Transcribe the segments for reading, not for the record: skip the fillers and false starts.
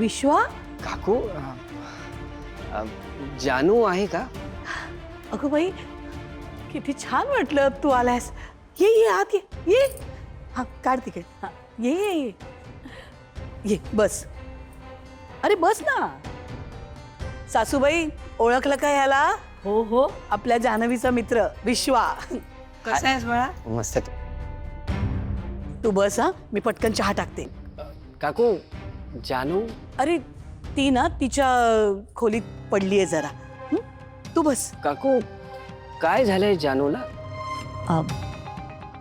विश्वा, काकू जानू आहे का? अगं बाई किती छान वाटलं तू आलास. ये ये आत ये हा काढ तिकीट. हा ये ये ये ये बस. अरे बस ना. सासूबाई ओळखलं का याला? हो हो, आपल्या जान्हवीचा मित्र विश्वा. कसा आहेस बाळा? मस्त. तू बस हा, मी पटकन चहा टाकते. काकू जानू अरे ती ना तिच्या खोलीत पडली आहे जरा. तू बस. काकू काय झालंय जानूला?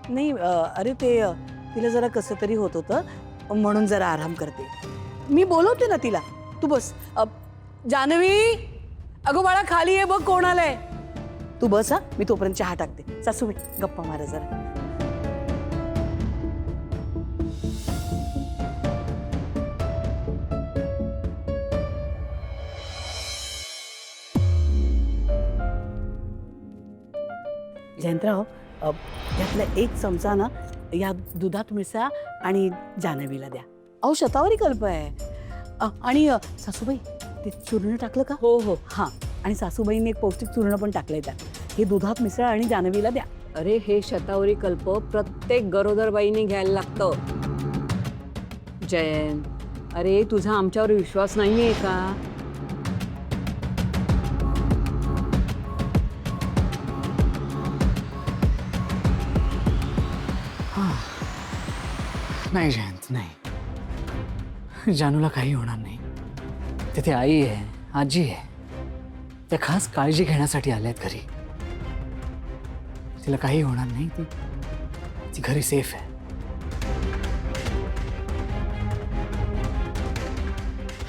नाही अरे ते तिला जरा कसं तरी होत होतं म्हणून जरा आराम करते. मी बोलवते ना तिला. तू बस. जान्हवी, अगं बाळा खाली आहे बघ कोण आलंय. तू बस हा, मी तोपर्यंत चहा टाकते. सासूबाई गप्पा मारा जरा. जयंतराव, यातला एक चमचा ना या दुधात मिसळा आणि जान्हवीला द्या. अहो शतावरी कल्प आहे. आणि सासूबाई ते चूर्ण टाकलं का? हो हो हां. आणि सासूबाईंनी एक पौष्टिक चूर्ण पण टाकलंय त्यात. हे दुधात मिसळा आणि जान्हवीला द्या. अरे हे शतावरी कल्प प्रत्येक गरोदर बाईने घ्यायला लागतं. जयंत, अरे तुझा आमच्यावर विश्वास नाहीये का? नाही जयंत, नाही. जानूला काही होणार नाही. तिथे आई आहे, आजी आहे. त्या खास काळजी घेण्यासाठी आल्यात घरी. तिला काही होणार नाही. ती घरी सेफ आहे.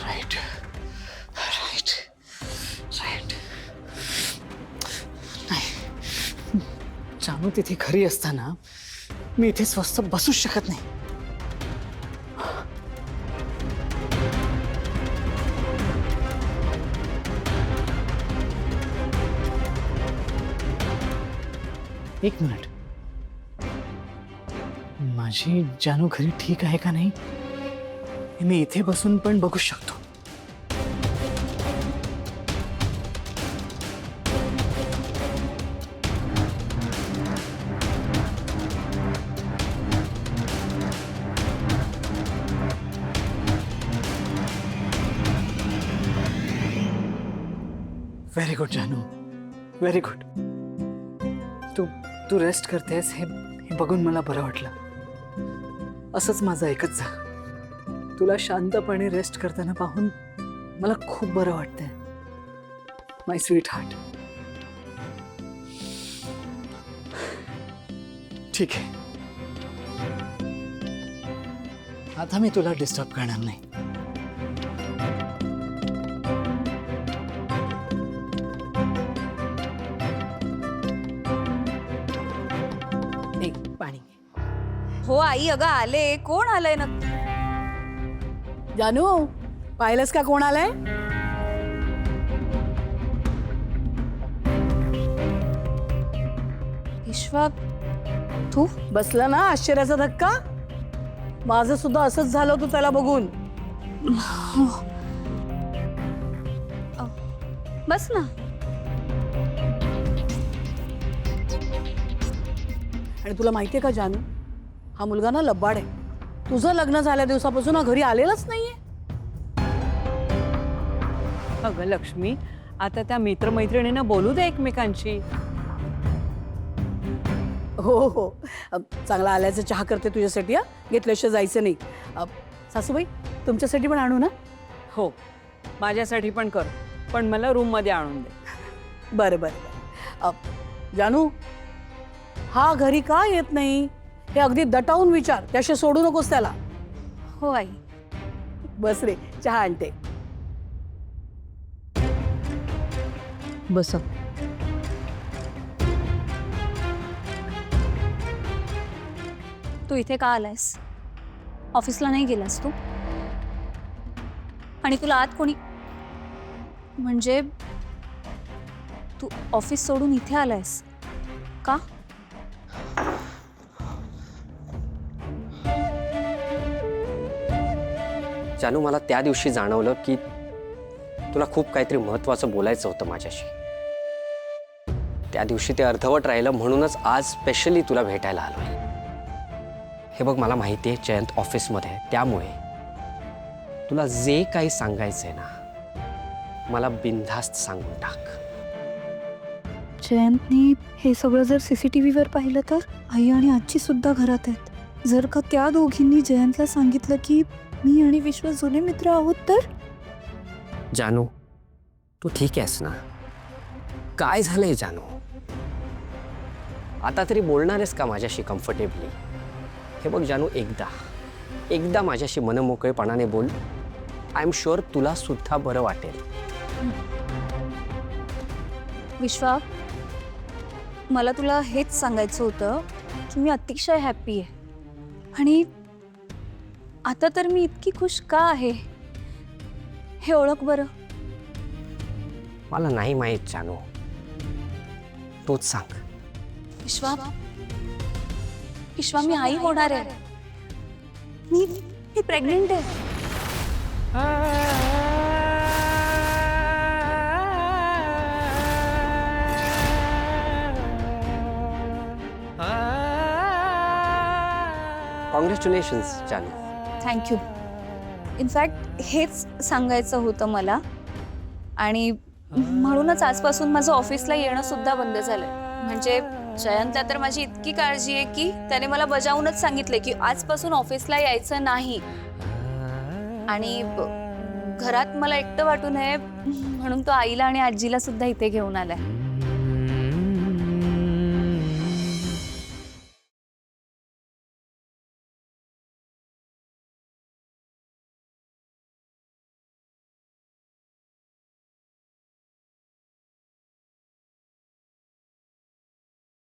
Right right right. नाही, जानू तिथे घरी असताना मी इथे स्वस्त बसूच शकत नाही. एक मिनिट. माझी जानू घरी ठीक आहे का नाही हे मी इथे बसून पण बघू शकतो. व्हेरी गुड जानू, व्हेरी गुड. तू रेस्ट करतेस हे बघून मला बरं वाटलं. असंच माझं ऐकत जा. तुला शांतपणे रेस्ट करताना पाहून मला खूप बरं वाटतंय. माय स्वीट हार्ट. ठीक आहे, आता मी तुला डिस्टर्ब करणार नाही. पाणी. हो आई, अगं आले. कोण आलंय ना? जानू, पाहिलंस का कोण आलंय? विश्वा, तू बसला ना आश्चर्याचा धक्का? माझं सुद्धा असंच झालं होतं त्याला बघून. बस ना. आणि तुला माहितीये का जानू, हा मुलगा ना लब्बाड आहे. तुझं लग्न झाल्या दिवसापासून हा घरी आलेलाच नाहीये. अगं लक्ष्मी, आता त्या मित्रमैत्रिणींना बोलू दे एकमेकांची. हो हो, चांगला आल्याचं चहा करते तुझ्यासाठी. हा, घेतल्याशिवाय जायचं नाही. सासूबाई तुमच्यासाठी पण आणू ना? हो, माझ्यासाठी पण कर, पण मला रूममध्ये आणून दे. बरं बरं. जानू, हा घरी का येत नाही हे अगदी दटावून विचार. त्याशी सोडू नकोस त्याला. हो आई. बस रे, चहा आणते. बस. तू इथे का आलायस? ऑफिसला नाही गेलास तू? आणि तुला आत कोणी, म्हणजे तू ऑफिस सोडून इथे आलायस का? जानू, मला त्या दिवशी जाणवलं की तुला खूप काहीतरी महत्त्वाचं बोलायचं होतं माझ्याशी. त्या दिवशी ते अर्धवट राहिलं, म्हणूनच आज स्पेशली तुला भेटायला आलोय. हे बघ, मला माहिती आहे जयंत ऑफिसमध्ये आहे, त्यामुळे तुला जे काही सांगायचंय ना, मला बिनधास्त सांगून टाक. जयंतनी हे सगळं जर CCTV वर पाहिलं तर आई आणि आजी सुद्धा घरात आहेत. जर का त्या दोघींनी जयंतला सांगितलं की मी आणि विश्व जुने मित्र आहोत तर? जानू, तू ठीक आहेस ना? काय झालंय जानू? आता तरी बोलणार आहेस का माझ्याशी कम्फर्टेबली? हे बघ जानू, एकदा माझ्याशी मनमोकळेपणाने बोल. आय एम शुअर तुला सुद्धा बरं वाटेल. विश्वा, मला तुला हेच सांगायचं होतं की मी अतिशय हॅप्पी आहे. आणि आता तर मी इतकी खुश का आहे हे ओळख बरं. मला नाही माहीत जानू, तूच सांग. विश्वा, विश्वा, मी आई होणार आहे. मी प्रेग्नेंट आहे. कॉंग्रॅच्युलेशन्स जानू. थँक्यू. इनफॅक्ट हेच सांगायचं होतं मला. आणि म्हणूनच आजपासून माझं ऑफिसला येणं सुद्धा बंद झालंय. म्हणजे जयंतला तर माझी इतकी काळजी आहे की त्याने मला बजावूनच सांगितले की आजपासून ऑफिसला यायचं नाही. आणि घरात मला एकटं वाटू नये म्हणून तो आईला आणि आजीला सुद्धा इथे घेऊन आलाय.